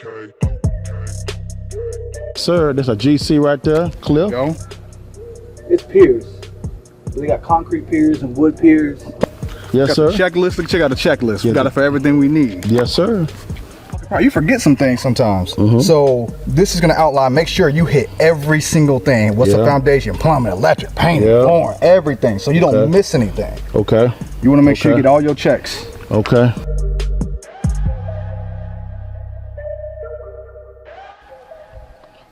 Okay. Sir, there's a GC right there, Cliff. Go. It's piers. We got concrete piers and wood piers. Yes, sir. Checklist. Let's check out the checklist. Yes, We got it for everything we need. Yes, sir. You forget some things sometimes. So this is going to outline, make sure you hit every single thing. What's the foundation, plumbing, electric, painting, flooring, everything. So you don't miss anything. Okay. You want to make sure you get all your checks. Okay.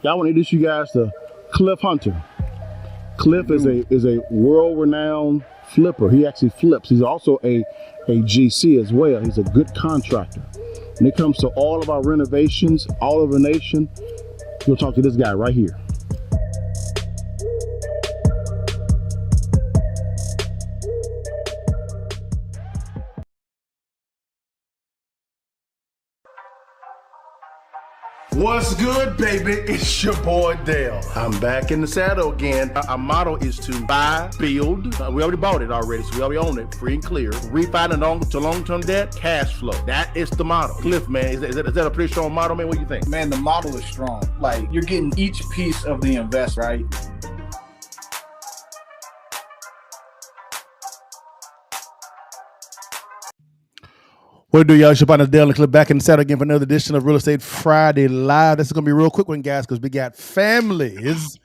Y'all want to introduce you guys to Cliff Hunter. Cliff is a world-renowned flipper. He actually flips. He's also a GC as well. He's a good contractor. When it comes to all of our renovations, all over the nation, you'll talk to this guy right here. What's good, baby? It's your boy Dale. I'm back in the saddle again. Our motto is to buy, build. We already bought it already, so we already own it, free and clear. Refinance to long-term debt, cash flow. That is the motto. Cliff, man, is that a pretty strong motto, man? What do you think? Man, the model is strong. Like, you're getting each piece of the invest, right? What do y'all? It's your partner Dale and Cliff back in the saddle again for another edition of Real Estate Friday Live. This is going to be a real quick one, guys, because we got families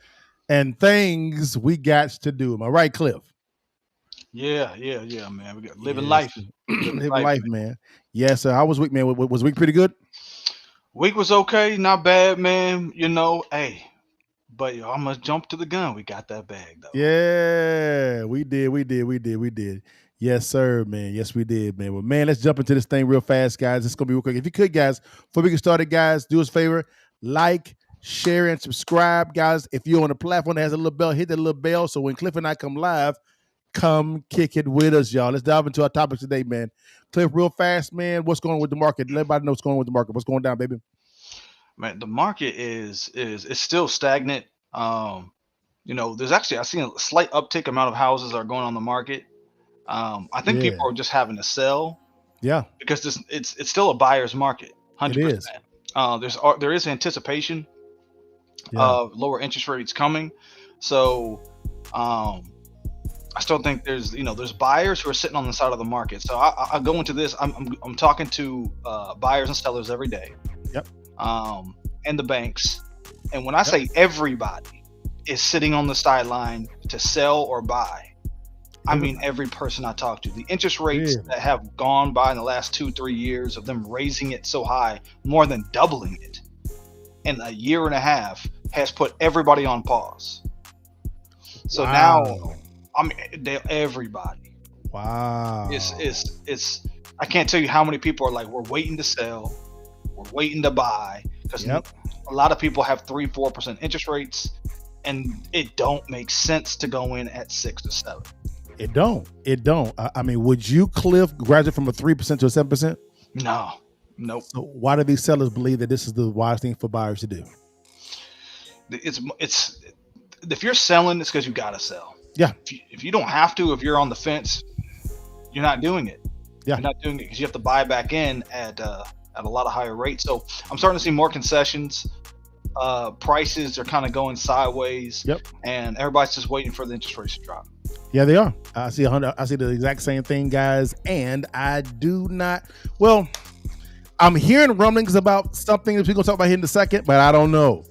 and things we got to do. Am I right, Cliff? Yeah, man. We got living life. Living life, man. Yes, sir. How was week, man? Was week pretty good? Week was okay, not bad, man. You know, hey, but I must jump to the gun. We got that bag, though. Yeah, we did. Yes, sir, man. Yes, we did, man. Well, man, let's jump into this thing real fast, guys. It's going to be real quick. If you could, guys, before we get started, guys, do us a favor, like, share, and subscribe, guys. If you're on a platform that has a little bell, hit that little bell so when Cliff and I come live, come kick it with us, y'all. Let's dive into our topics today, man. Cliff, real fast, man, what's going on with the market? Let everybody know what's going on with the market. What's going down, baby? Man, the market is still stagnant. You know, there's actually, I've seen a slight uptick amount of houses that are going on the market. I think people are just having to sell. Yeah. Because it's still a buyer's market. 100%. It is. There is anticipation of lower interest rates coming. So I still think there's buyers who are sitting on the side of the market. So I go into this. I'm talking to buyers and sellers every day. Yep. And the banks. And when I say everybody is sitting on the sideline to sell or buy, I mean every person I talk to. The interest rates that have gone by in the last 2-3 years of them raising it so high, more than doubling it in a year and a half, has put everybody on pause. So now, I mean, everybody. Wow. It's. I can't tell you how many people are like, we're waiting to sell, we're waiting to buy, because a lot of people have 3-4% interest rates, and it don't make sense to go in at 6 or 7. It don't. I mean, would you, Cliff, graduate from a 3% to a 7%? No. Nope. So why do these sellers believe that this is the wise thing for buyers to do? It's if you're selling, it's because you gotta sell. Yeah. If you don't have to, if you're on the fence, you're not doing it. Yeah. You're not doing it because you have to buy back in at a lot of higher rates. So I'm starting to see more concessions. Prices are kind of going sideways. Yep. And everybody's just waiting for the interest rates to drop. Yeah, they are. I see the exact same thing, guys. And I do not. Well, I'm hearing rumblings about something that we're gonna talk about here in a second, but I don't know.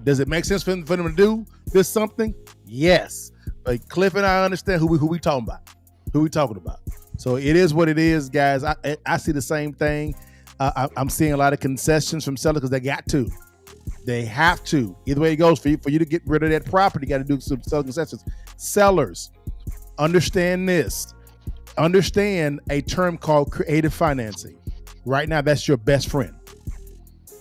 Does it make sense for them to do this something? Yes. But Cliff and I understand who we talking about. Who we talking about. So it is what it is, guys. I see the same thing. I'm seeing a lot of concessions from sellers because they got to. They have to. Either way it goes, for you to get rid of that property, you got to do some selling concessions. Sellers, understand this. Understand a term called creative financing. Right now, that's your best friend.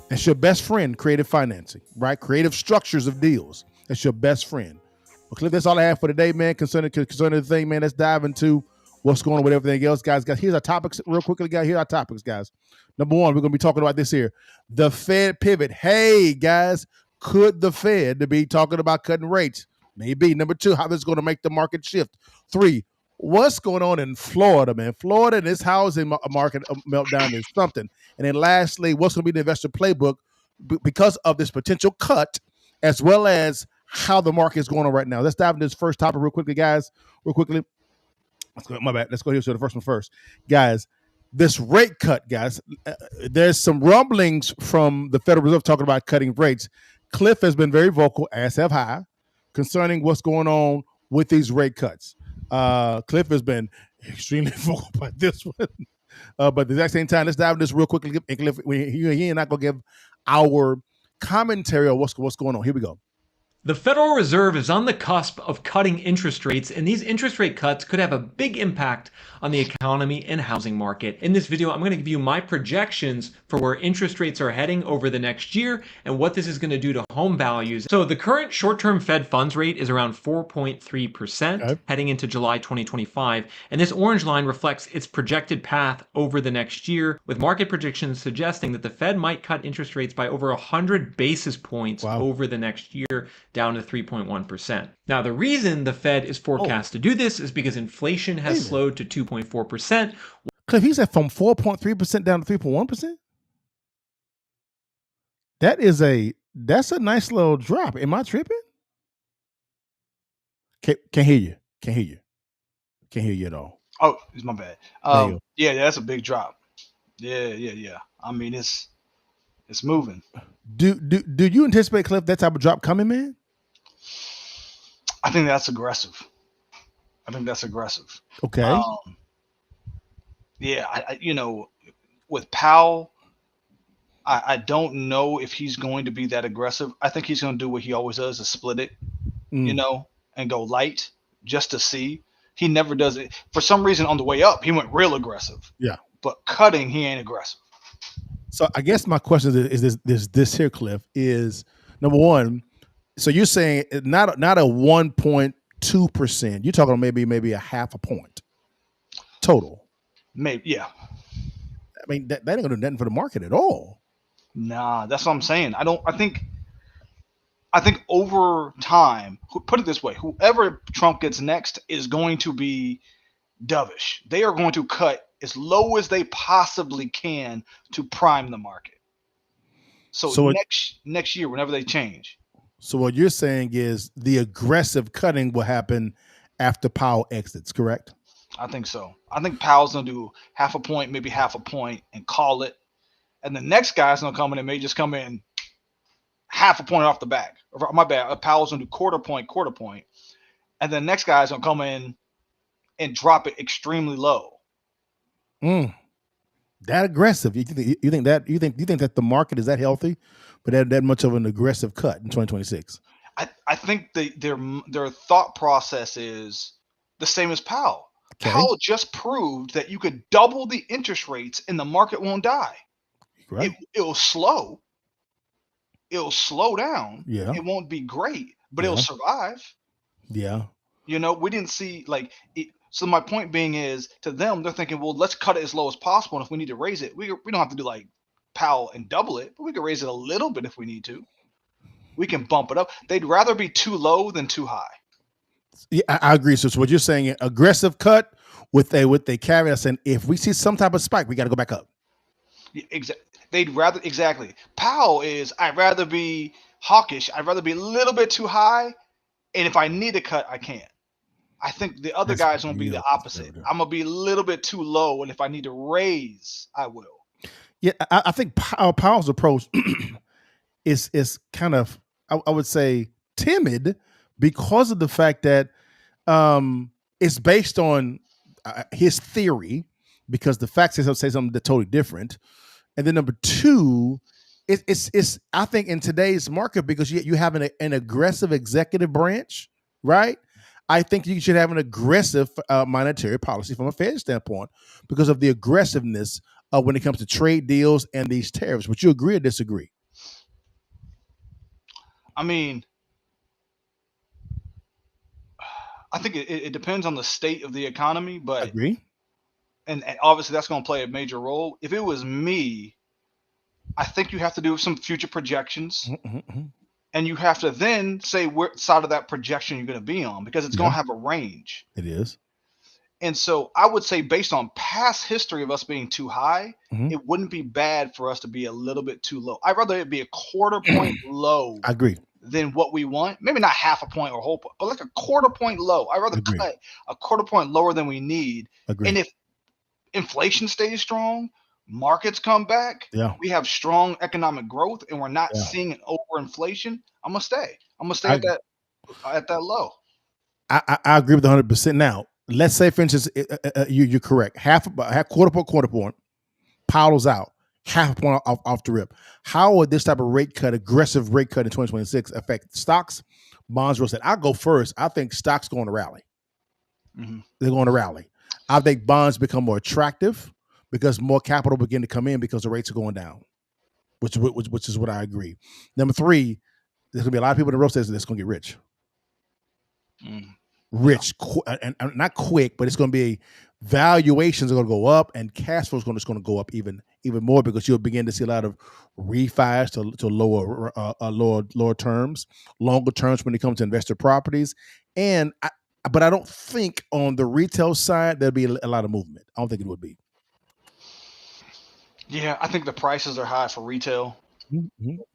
That's your best friend, creative financing, right? Creative structures of deals. That's your best friend. Well, Cliff, that's all I have for today, man. Concerning the thing, man. Let's dive into what's going on with everything else, guys. Here's our topics real quickly, guys. Here are our topics, guys. Number one, we're going to be talking about this here. The Fed pivot. Hey, guys, Could the Fed be talking about cutting rates? Maybe. Number two, how this is going to make the market shift. Three, what's going on in Florida, man? Florida and this housing market meltdown is something. And then lastly, what's going to be the investor playbook because of this potential cut, as well as how the market is going on right now. Let's dive into this first topic real quickly, guys. Real quickly. My bad. Let's go here to the first one first. Guys, this rate cut, guys, there's some rumblings from the Federal Reserve talking about cutting rates. Cliff has been very vocal, as have I, concerning what's going on with these rate cuts. Cliff has been extremely vocal about this one. But at the exact same time, let's dive into this real quickly. And Cliff, he and I going to give our commentary on what's going on. Here we go. The Federal Reserve is on the cusp of cutting interest rates, and these interest rate cuts could have a big impact on the economy and housing market. In this video, I'm going to give you my projections for where interest rates are heading over the next year and what this is going to do to home values. So the current short-term Fed funds rate is around 4.3% heading into July 2025, and this orange line reflects its projected path over the next year, with market predictions suggesting that the Fed might cut interest rates by over 100 basis points over the next year, down to 3.1%. Now, the reason the Fed is forecast to do this is because inflation has slowed to 2.4%. Cliff, he said from 4.3% down to 3.1%? That's a nice little drop. Am I tripping? Can't hear you. Can't hear you. Can't hear you at all. Oh, it's my bad. Yeah, that's a big drop. Yeah. I mean, it's moving. Do you anticipate, Cliff, that type of drop coming, man? I think that's aggressive. Okay. Yeah, with Powell, I don't know if he's going to be that aggressive. I think he's going to do what he always does, is split it, and go light just to see. He never does it. For some reason, on the way up, he went real aggressive. Yeah. But cutting, he ain't aggressive. So I guess my question is this here, Cliff, is number one. So you're saying not a 1.2%. You're talking maybe a half a point total. Maybe, yeah. I mean, that ain't gonna do nothing for the market at all. Nah, that's what I'm saying. I think over time, put it this way, whoever Trump gets next is going to be dovish. They are going to cut as low as they possibly can to prime the market. So next year, whenever they change. So what you're saying is the aggressive cutting will happen after Powell exits, correct? I think so. I think Powell's going to do half a point, maybe half a point, and call it. And the next guy's going to come in and may just come in half a point off the back. My bad. Powell's going to do quarter point. And then the next guy's going to come in and drop it extremely low. That aggressive? You think that the market is that healthy, but that much of an aggressive cut in 2026? I think their thought process is the same as Powell. Okay. Powell just proved that you could double the interest rates and the market won't die. Right. It'll slow. It'll slow down. Yeah. It won't be great, but it'll survive. Yeah. We didn't see it. So my point being is, to them, they're thinking, well, let's cut it as low as possible. And if we need to raise it, we don't have to do like Powell and double it, but we can raise it a little bit if we need to. We can bump it up. They'd rather be too low than too high. Yeah, I agree. So what you're saying, aggressive cut with a caveat saying, if we see some type of spike, we got to go back up. Yeah, exactly. Powell is, I'd rather be hawkish. I'd rather be a little bit too high. And if I need to cut, I can. I think the other guys won't be the opposite. I'm going to be a little bit too low. And if I need to raise, I will. Yeah, I think Powell's approach is kind of, I would say, timid because of the fact that it's based on his theory, because the facts say something that's totally different. And then number two, it's I think in today's market, because you have an aggressive executive branch, right? I think you should have an aggressive monetary policy from a Fed standpoint because of the aggressiveness when it comes to trade deals and these tariffs. Would you agree or disagree? I mean, I think it depends on the state of the economy, but I agree. And obviously that's going to play a major role. If it was me, I think you have to do some future projections And you have to then say what side of that projection you're going to be on, because it's going to have a range. It is. And so I would say, based on past history of us being too high, it wouldn't be bad for us to be a little bit too low. I'd rather it be a quarter point low I agree. than what we want. Maybe not half a point or a whole point, but like a quarter point low. I'd rather Agree. cut a quarter point lower than we need. Agree. And if inflation stays strong, markets come back, we have strong economic growth, and we're not seeing an overinflation, I'm gonna stay. I'm gonna stay at that low. I agree with 100%. Now, let's say, for instance, you're correct. Half quarter point, Powell's out, half a point off the rip. How would this type of aggressive rate cut in 2026 affect stocks, bonds, real estate? I'll go first. I think stocks going to rally. They're going to rally. I think bonds become more attractive because more capital begin to come in because the rates are going down, which is what I agree. Number 3, there's going to be a lot of people in the real estate that's going to get rich. And not quick, but it's going to be valuations are going to go up, and cash flow is going to go up even more, because you'll begin to see a lot of refis to lower terms, longer terms when it comes to investor properties. But I don't think on the retail side there'll be a lot of movement. I don't think it would be. Yeah, I think the prices are high for retail. It's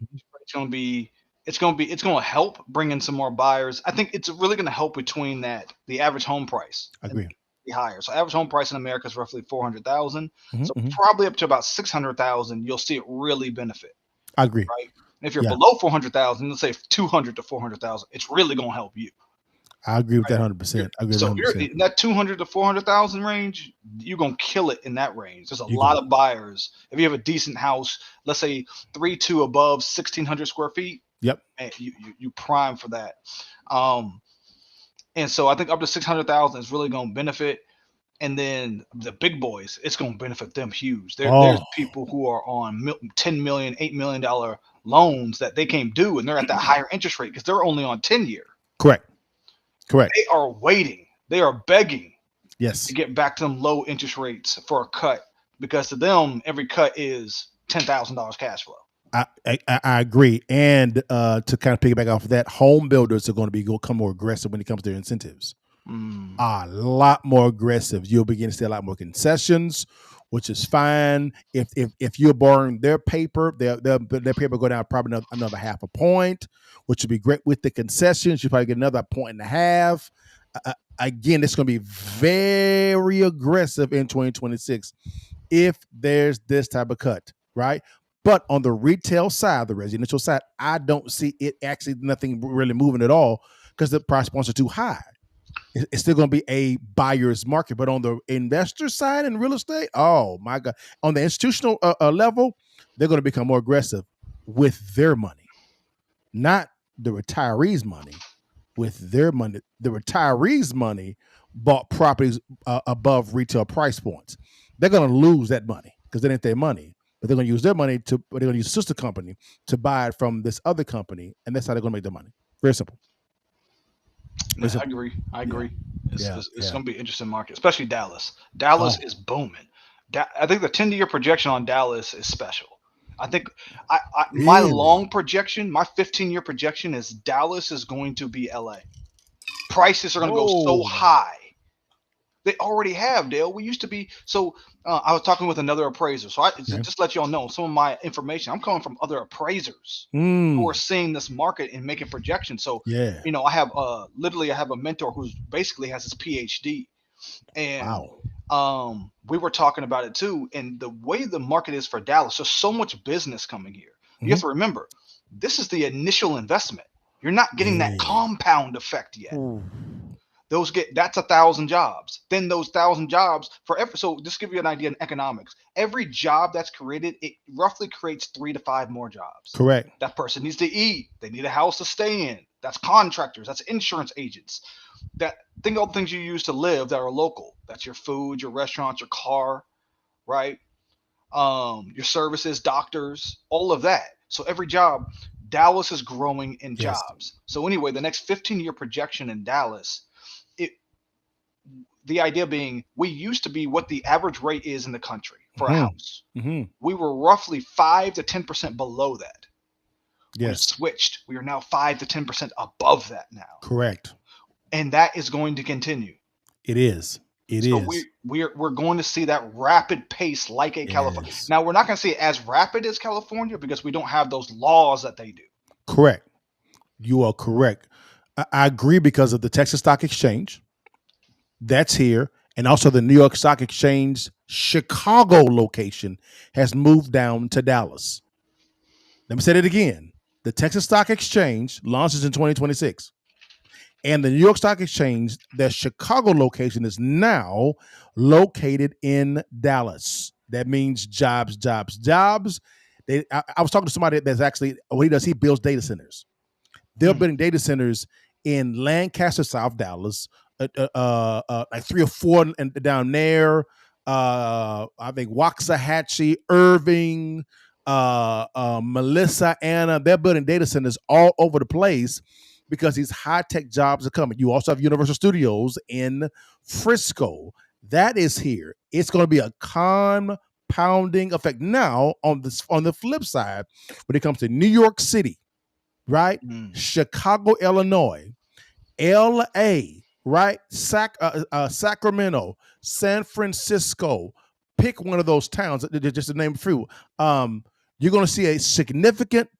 going to help bring in some more buyers. I think it's really going to help between the average home price. I agree. Be higher. So average home price in America is roughly 400,000. So probably up to about 600,000, you'll see it really benefit. I agree. Right. And if you're below 400,000, let's say 200 to 400,000, it's really going to help you. I agree with that 100%. I agree So with that 100%. in that 200 to 400,000 range, you're going to kill it in that range. There's a lot of buyers. If you have a decent house, let's say 3-2 above 1,600 square feet, and you prime for that. And so I think up to 600,000 is really going to benefit. And then the big boys, it's going to benefit them huge. There's people who are on $10 million, $8 million loans that they can't do, and they're at that higher interest rate because they're only on 10-year. Correct. They are waiting. They are begging to get back to them low interest rates for a cut, because to them, every cut is $10,000 cash flow. I agree. And to kind of piggyback off of that, home builders are going to become more aggressive when it comes to their incentives. A lot more aggressive. You'll begin to see a lot more concessions, which is fine. If you're borrowing their paper, their paper go down probably another half a point, which would be great. With the concessions, you probably get another 1.5 points. Again, it's going to be very aggressive in 2026 if there's this type of cut, right? But on the retail side, the residential side, I don't see it actually nothing really moving at all because the price points are too high. It's still going to be a buyer's market. But on the investor side in real estate, oh my God, on the institutional level, they're going to become more aggressive with their money, not the retirees' money. With their money, the retirees' money bought properties above retail price points. They're going to lose that money because that ain't their money. But they're going to use their money they're going to use a sister company to buy it from this other company, and that's how they're going to make their money. Very simple. I agree. It's going to be an interesting market, especially Dallas. Dallas is booming. I think the 10-year projection on Dallas is special. I think my long projection, my 15-year projection is Dallas is going to be LA. Prices are going to go so high. They already have, Dale. We used to be so. I was talking with another appraiser, so just let y'all know some of my information. I'm coming from other appraisers who are seeing this market and making projections. So I have literally I have a mentor who's basically has his PhD, and we were talking about it too. And the way the market is for Dallas, there's so much business coming here. You have to remember, this is the initial investment. You're not getting that compound effect yet. That's 1,000 jobs. Then those 1,000 jobs so just to give you an idea in economics, every job that's created, it roughly creates 3 to 5 more jobs. Correct. That person needs to eat. They need a house to stay in. That's contractors. That's insurance agents. Think of all the things you use to live that are local. That's your food, your restaurants, your car, right? Your services, doctors, all of that. So every job, Dallas is growing in jobs. So anyway, the next 15-year projection in Dallas, the idea being we used to be what the average rate is in the country for a house. We were roughly 5 to 10% below that. We Yes. switched. We are now 5 to 10% above that now. Correct. And that is going to continue. It is. It So is. we're going to see that rapid pace like a California. Yes. Now we're not going to see it as rapid as California because we don't have those laws that they do. Correct. You are correct. I agree because of the Texas Stock Exchange. That's here. And also the New York Stock Exchange Chicago location has moved down to Dallas. Let me say it again. The Texas Stock Exchange launches in 2026. And the New York Stock Exchange, their Chicago location is now located in Dallas. That means jobs, jobs, jobs. I was talking to somebody that's actually, what he does, he builds data centers. They're building data centers in Lancaster, South Dallas, like 3 or 4 and down there. I think Waxahachie, Irving, Melissa, Anna. They're building data centers all over the place because these high-tech jobs are coming. You also have Universal Studios in Frisco. That is here. It's going to be a compounding effect. Now, on the flip side, when it comes to New York City, right? Chicago, Illinois, LA, right? Sacramento, San Francisco. Pick one of those towns, just to name a few. You're going to see a significant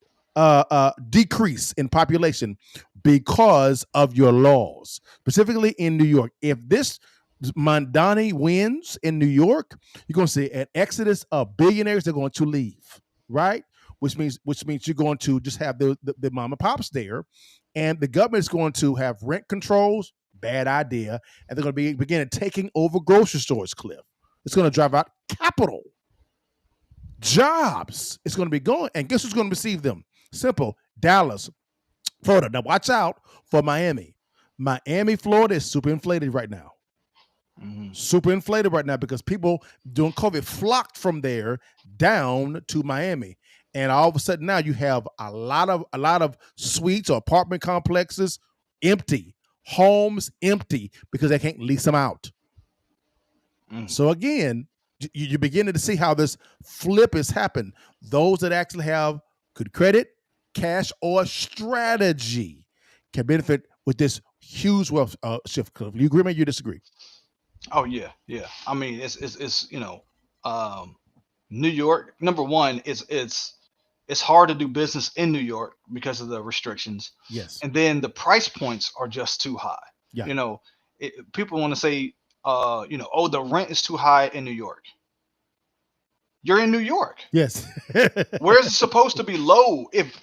decrease in population because of your laws, specifically in New York. If this Mamdani wins in New York, you're going to see an exodus of billionaires that are going to leave, right? Which means you're going to just have the mom and pops there, and the government is going to have rent controls. Bad idea. And they're going to begin taking over grocery stores, Cliff. It's going to drive out capital. Jobs. It's going to be going. And guess who's going to receive them? Simple. Dallas, Florida. Now watch out for Miami. Miami, Florida is super inflated right now. Super inflated right now because people during COVID flocked from there down to Miami. And all of a sudden now you have a lot of suites or apartment complexes empty, homes empty because they can't lease them out. So again, you're beginning to see how this flip has happened. Those that actually have good credit, cash, or strategy can benefit with this huge wealth shift. Cliff, you agree or you disagree? Oh yeah. I mean, it's New York. Number one, it's hard to do business in New York because of the restrictions. Yes. And then the price points are just too high. Yeah. People want to say, the rent is too high in New York. You're in New York. Yes. Where is it supposed to be low? If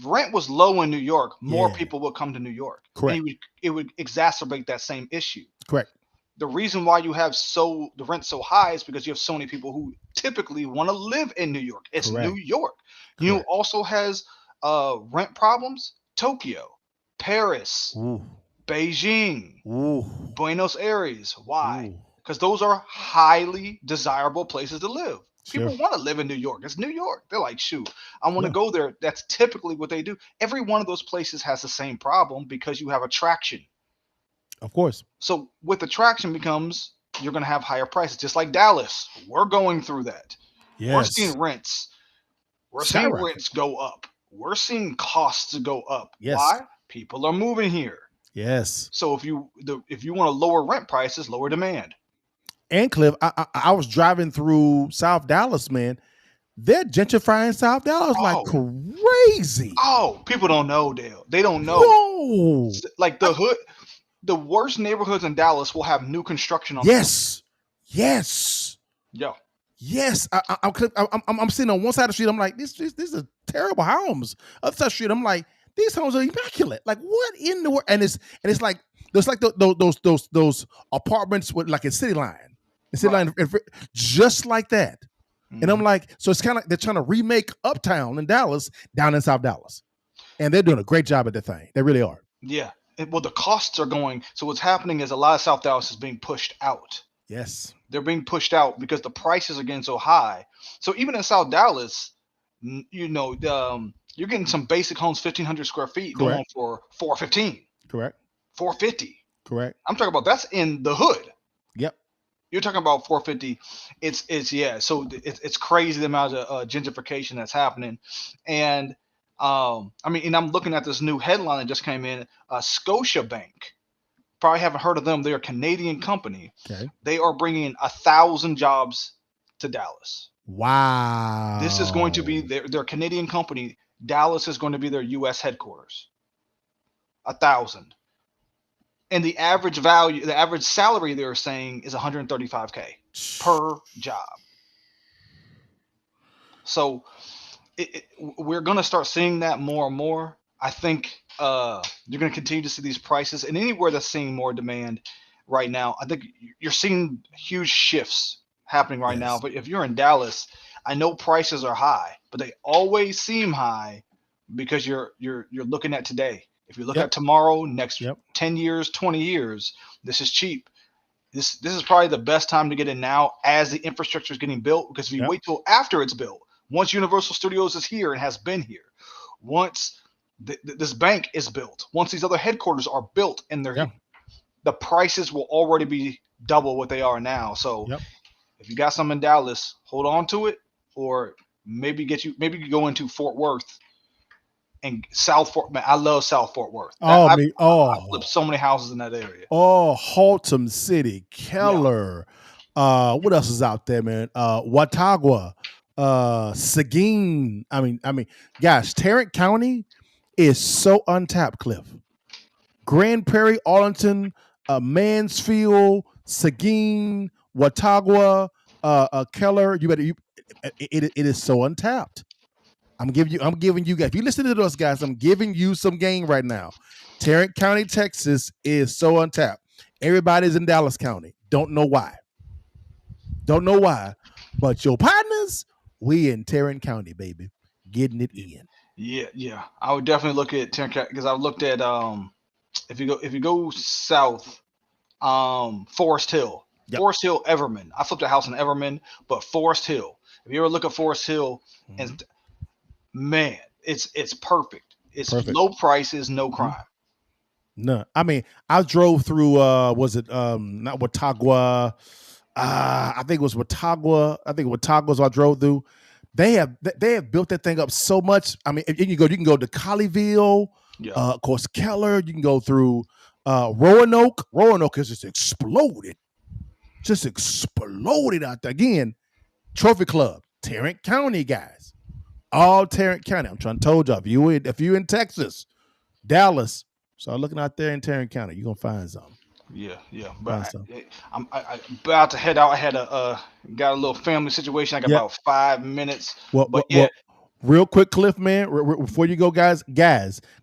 rent was low in New York, more people would come to New York. Correct. And it would exacerbate that same issue. Correct. The reason why you have the rent so high is because you have so many people who typically want to live in New York. It's Correct. New York. You know, also has rent problems. Tokyo, Paris, Beijing, Buenos Aires. Why? Because those are highly desirable places to live. People want to live in New York. It's New York. They're like, shoot, I want to go there. That's typically what they do. Every one of those places has the same problem because you have attraction. Of course. So with attraction becomes you're going to have higher prices, just like Dallas. We're going through that. Yes. We're seeing rents. We're seeing rents go up. We're seeing costs go up. Yes. Why? People are moving here. Yes. So if you want to lower rent prices, lower demand. And Cliff, I was driving through South Dallas, man. They're gentrifying South Dallas like crazy. Oh, people don't know, Dale. They don't know. No. Like the hood. The worst neighborhoods in Dallas will have new construction on. Yes. Yes. Yeah. Yes. I'm sitting on one side of the street. I'm like, these are terrible homes. Other side of the street, I'm like, these homes are immaculate. Like, what in the world? And it's like there's like those apartments with like a city line, just like that. And I'm like, so it's kind of they're trying to remake Uptown in Dallas down in South Dallas, and they're doing a great job at the thing. They really are. Yeah. Well, the costs are going. So what's happening is a lot of South Dallas is being pushed out. Yes. They're being pushed out because the prices are getting so high. So even in South Dallas, you're getting some basic homes, 1,500 square feet, going for $415. Correct. $450. Correct. I'm talking about that's in the hood. Yep. You're talking about $450. So it's crazy the amount of gentrification that's happening, and I mean, and I'm looking at this new headline that just came in. Scotia Bank. Probably haven't heard of them. They're a Canadian company. Okay. They are bringing 1,000 jobs to Dallas. Wow. This is going to be their Canadian company. Dallas is going to be their U.S. headquarters. 1,000. And the average salary they're saying is $135K per job. So we're going to start seeing that more and more. I think you're going to continue to see these prices, and anywhere that's seeing more demand right now, I think you're seeing huge shifts happening right now. But if you're in Dallas, I know prices are high, but they always seem high because you're looking at today. If you look at tomorrow, next 10 years, 20 years, this is cheap. This is probably the best time to get in now as the infrastructure is getting built, because if you wait till after it's built, once Universal Studios is here and has been here, once this bank is built, once these other headquarters are built and the prices will already be double what they are now. So if you got some in Dallas, hold on to it, or maybe you go into Fort Worth and South Fort. Man, I love South Fort Worth. I flipped so many houses in that area. Oh, Haltom City, Keller. What else is out there, man? Watauga, Seguin. I mean, guys, Tarrant County is so untapped, Cliff. Grand Prairie, Arlington, Mansfield, Seguin, Watauga, Keller. It is so untapped. I'm giving you guys. If you listen to us, guys, I'm giving you some game right now. Tarrant County, Texas is so untapped. Everybody's in Dallas County. Don't know why. But your partners, we in Tarrant County, baby, getting it in. Yeah. I would definitely look at Tarrant County, because I've looked at if you go south, Forest Hill, Forest Hill, Everman. I flipped a house in Everman, but Forest Hill. If you ever look at Forest Hill, and man, it's perfect. It's perfect. Low prices, no crime. No, I mean, I drove through. Was it not Watauga? I think it was Watauga. I think Watauga's I drove through. They have built that thing up so much. I mean, you can go to Colleyville. Of course, Keller. You can go through Roanoke. Roanoke has just exploded out there. Again, Trophy Club, Tarrant County, guys. All Tarrant County. I'm trying to told y'all, if you in Texas, Dallas, start looking out there in Tarrant County. You're gonna find something. Yeah. But I'm about to head out. I had got a little family situation. I got about 5 minutes. Well, real quick, Cliff, man, before you go, guys,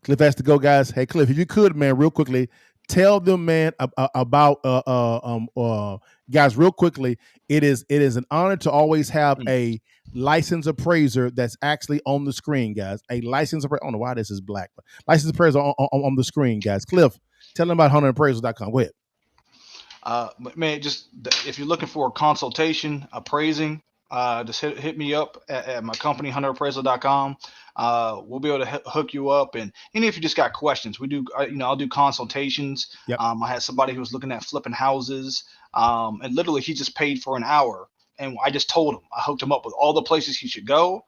Cliff has to go, guys. Hey, Cliff, if you could, man, real quickly, tell them, man, about guys, real quickly. It is an honor to always have a licensed appraiser that's actually on the screen, guys. A licensed appraiser. I don't know why this is black, but licensed appraiser on the screen, guys. Cliff, tell them about hunterappraisal.com. Go ahead. Man, just if you're looking for a consultation, appraising, just hit me up at my company, hunterappraisal.com. We'll be able to hook you up, and if you just got questions, we do. I'll do consultations. I had somebody who was looking at flipping houses, and literally he just paid for an hour, and I just told him, I hooked him up with all the places he should go,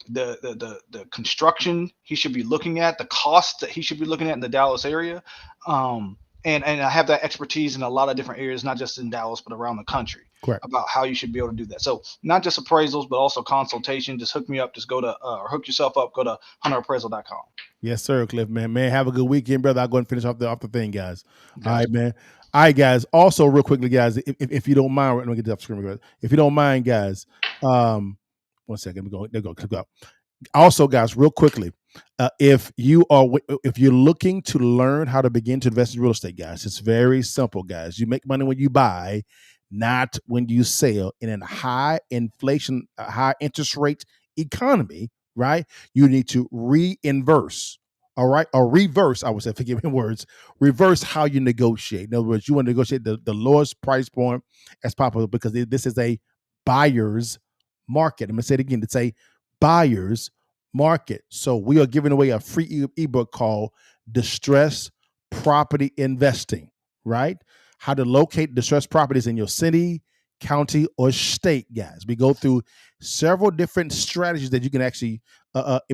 the construction he should be looking at, the cost that he should be looking at in the Dallas area, and I have that expertise in a lot of different areas, not just in Dallas, but around the country. Correct. About how you should be able to do that. So not just appraisals, but also consultation. Just hook me up. Just go to or hook yourself up. Go to hunterappraisal.com. Yes, sir, Cliff, man. Have a good weekend, brother. I'll go and finish off the thing, guys. All right, man. All right, guys. Also, real quickly, guys, if you don't mind, let me get the screen. If you don't mind, guys, 1 second. There we go. Also, guys, real quickly, if you're looking to learn how to begin to invest in real estate, guys, it's very simple, guys. You make money when you buy, not when you sell. In a high inflation, high interest rate economy, right? You need to reinverse. All right, or reverse. I would say, forgive me words. Reverse how you negotiate. In other words, you want to negotiate the lowest price point as possible, because this is a buyer's market. I'm gonna say it again. It's a buyer's market. So we are giving away a free ebook called Distressed Property Investing, right? How to locate distressed properties in your city, county, or state, guys. We go through several different strategies that you can actually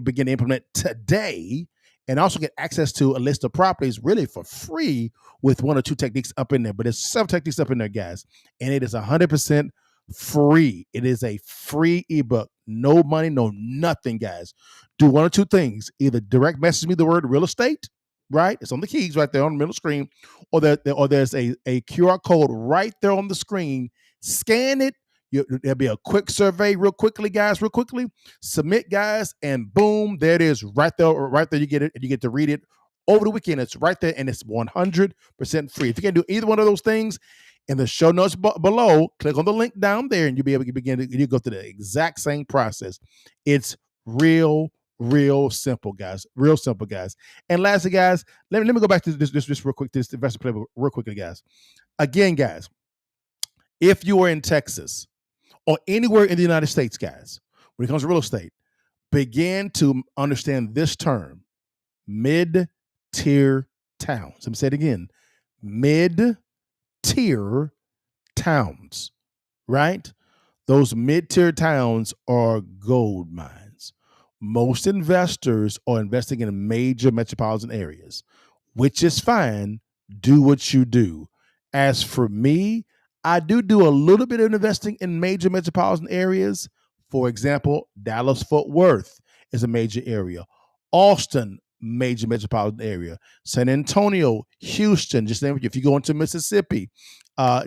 begin to implement today, and also get access to a list of properties really for free with one or two techniques up in there. But there's several techniques up in there, guys, and it is 100% free. It is a free ebook. No money, no nothing, guys. Do one or two things. Either direct message me the word real estate, right? It's on the keys right there on the middle screen, or there's a QR code right there on the screen. Scan it. There'll be a quick survey real quickly, guys, real quickly. Submit, guys, and boom, there it is right there. Right there, you get it, and you get to read it over the weekend. It's right there, and it's 100% free. If you can do either one of those things, in the show notes below, click on the link down there, and you'll be able to you go through the exact same process. It's real simple, guys. Real simple, guys. And lastly, guys, let me go back to this real quick, this investor playbook real quickly, guys. Again, guys, if you are in Texas or anywhere in the United States, guys, when it comes to real estate, begin to understand this term, mid-tier towns. Let me say it again, mid-tier towns, right? Those mid-tier towns are gold mines. Most investors are investing in major metropolitan areas, which is fine. Do what you do. As for me, I do a little bit of investing in major metropolitan areas. For example, Dallas-Fort Worth is a major area. Austin, major metropolitan area. San Antonio, Houston, just name it. If you go into Mississippi,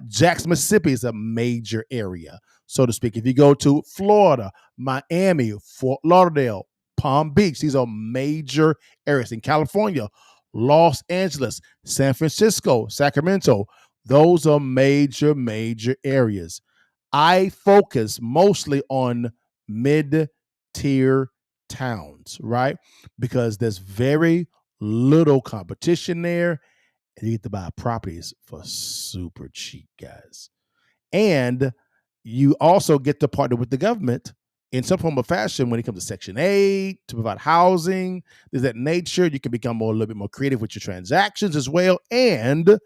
Jackson, Mississippi is a major area, so to speak. If you go to Florida, Miami, Fort Lauderdale, Palm Beach, these are major areas. In California, Los Angeles, San Francisco, Sacramento, those are major areas. I focus mostly on mid-tier towns, right? Because there's very little competition there, and you get to buy properties for super cheap, guys. And you also get to partner with the government in some form or fashion when it comes to Section 8, to provide housing. There's that nature. You can become a little bit more creative with your transactions as well. And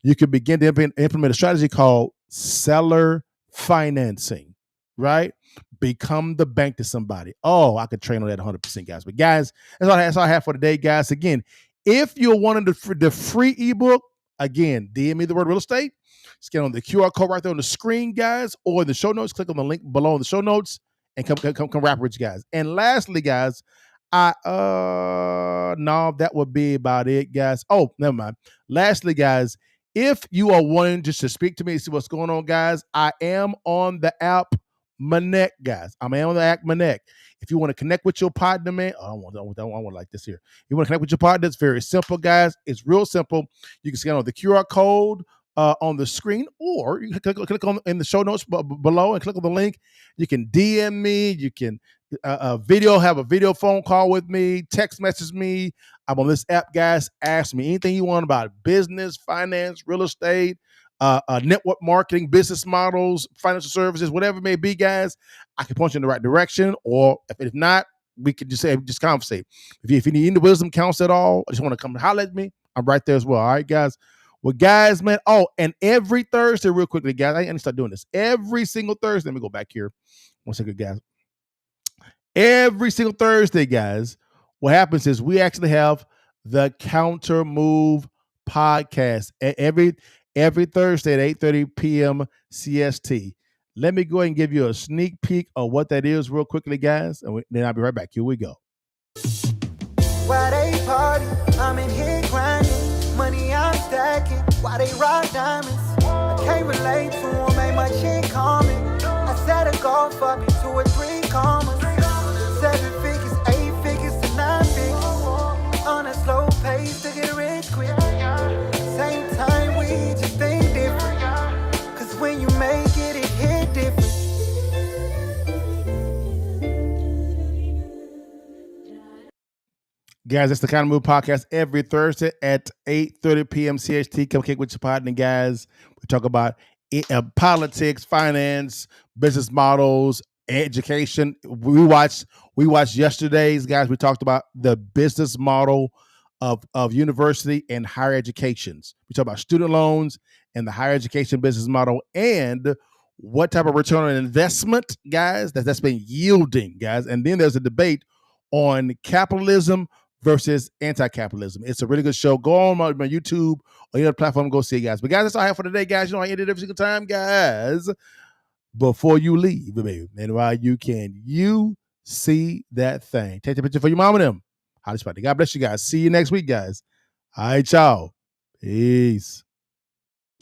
you can begin to implement a strategy called seller financing, right? Become the bank to somebody. Oh, I could train on that 100%, guys. But guys, that's all I have for today, guys. Again, if you're wanting the free ebook, again, DM me the word real estate. Scan on the QR code right there on the screen, guys, or in the show notes. Click on the link below in the show notes and come rap with you guys. And lastly, guys, no, that would be about it, guys. Oh, never mind. Lastly, guys, if you are wanting just to speak to me and see what's going on, guys, I am on the app Manek, guys. I am on the app Manek. If you want to connect with your partner, man, I want like this here. You want to connect with your partner? It's very simple, guys. It's real simple. You can scan on the QR code on the screen, or you can click on in the show notes below and click on the link. You can DM me. You can have a video phone call with me, text message me. I'm on this app, guys. Ask me anything you want about business, finance, real estate, network marketing, business models, financial services, whatever it may be, guys. I can point you in the right direction, or if not, we can just conversate. If you need any wisdom counsel at all, I just want to come and holler at me. I'm right there as well. All right, guys. Well, guys, man. Oh, and every Thursday, real quickly, guys, I need to start doing this. Every single Thursday. Let me go back here. One second, guys. Every single Thursday, guys, what happens is we actually have the Counter Move podcast every Thursday at 8:30 p.m. CST. Let me go ahead and give you a sneak peek of what that is real quickly, guys, and then I'll be right back. Here we go. Why they party? I'm in here grinding. Money I'm stacking. Why they rock diamonds? I can't relate to them, ain't much in common. I set a goal for me 2 or 3 commas. 7 figures, 8 figures to 9 figures. On a slow pace to get rich quick. Same time we just think different. Cause when you make it, it hit different. Guys, it's the Kind of Move podcast every Thursday at 8:30 p.m. CHT. Come kick with your partner, guys. We talk about politics, finance, business models, education. We watched yesterday's, guys. We talked about the business model of university and higher educations. We talk about student loans and the higher education business model. And what type of return on investment, guys, that's been yielding, guys. And then there's a debate on capitalism versus anti-capitalism. It's a really good show. Go on my YouTube or any other platform and go see it, guys. But guys, that's all I have for today, guys. You know I end it every single time, guys. Before you leave, baby, and while you can, you see that thing. Take the picture for your mom and them. Highly spotted. God bless you guys. See you next week, guys. All right, y'all. Peace.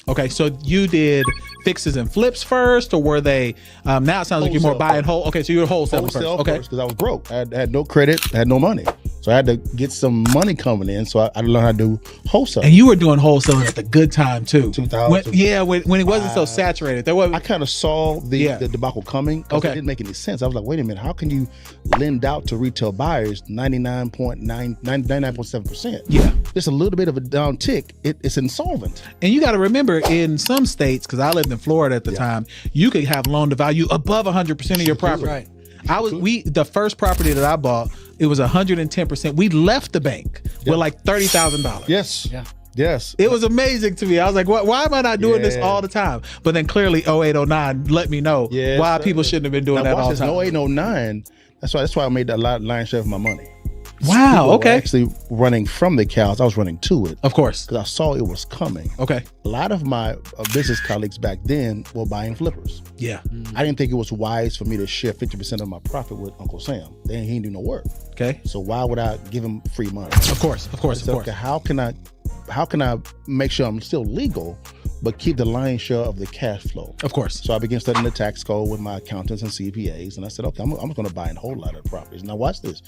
Okay, so you did fixes and flips first, or were they? Now it sounds like you're more buying whole. Okay, so you're wholesaling first. Okay, because I was broke. I had no credit. I had no money. So I had to get some money coming in. So I learned how to do wholesale. And you were doing wholesaling at the good time too. 2000. When it wasn't so saturated. There was. I kind of saw the debacle coming. Okay. It didn't make any sense. I was like, wait a minute. How can you lend out to retail buyers 99.7%? Yeah. Just a little bit of a down tick. It's insolvent. And you got to remember, in some states, because I lived in Florida at the time, you could have loan to value above 100% of your property. Right. The first property that I bought, it was 110%. We left the bank with like $30,000. Yes. Yeah. Yes. It was amazing to me. I was like, why am I not doing this all the time? But then clearly 08, 09 let me know why people shouldn't have been doing that all the time. 08, 09, that's why I made a lion's share of my money. Wow. People Okay. were actually running from the cows. I was running to it. Of course. Because I saw it was coming. Okay. A lot of my business colleagues back then were buying flippers. Yeah. I didn't think it was wise for me to share 50% of my profit with Uncle Sam. He didn't do no work. Okay. So why would I give him free money? Of course. Okay, how can I make sure I'm still legal, but keep the lion's share of the cash flow? Of course. So I began studying the tax code with my accountants and CPAs, and I said, okay, I'm going to buy a whole lot of properties. Now watch this.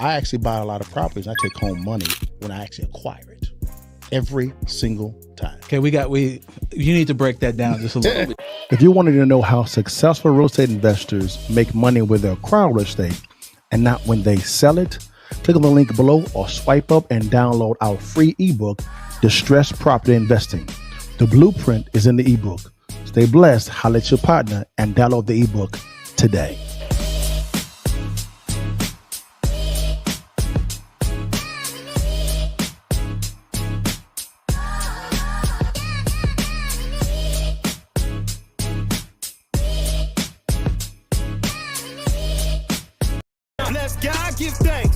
I actually buy a lot of properties. I take home money when I actually acquire it every single time. Okay, you need to break that down just a little bit. If you wanted to know how successful real estate investors make money with their acquired real estate and not when they sell it, click on the link below or swipe up and download our free ebook, Distressed Property Investing. The blueprint is in the ebook. Stay blessed, holla at your partner, and download the ebook today. Bless God, give thanks.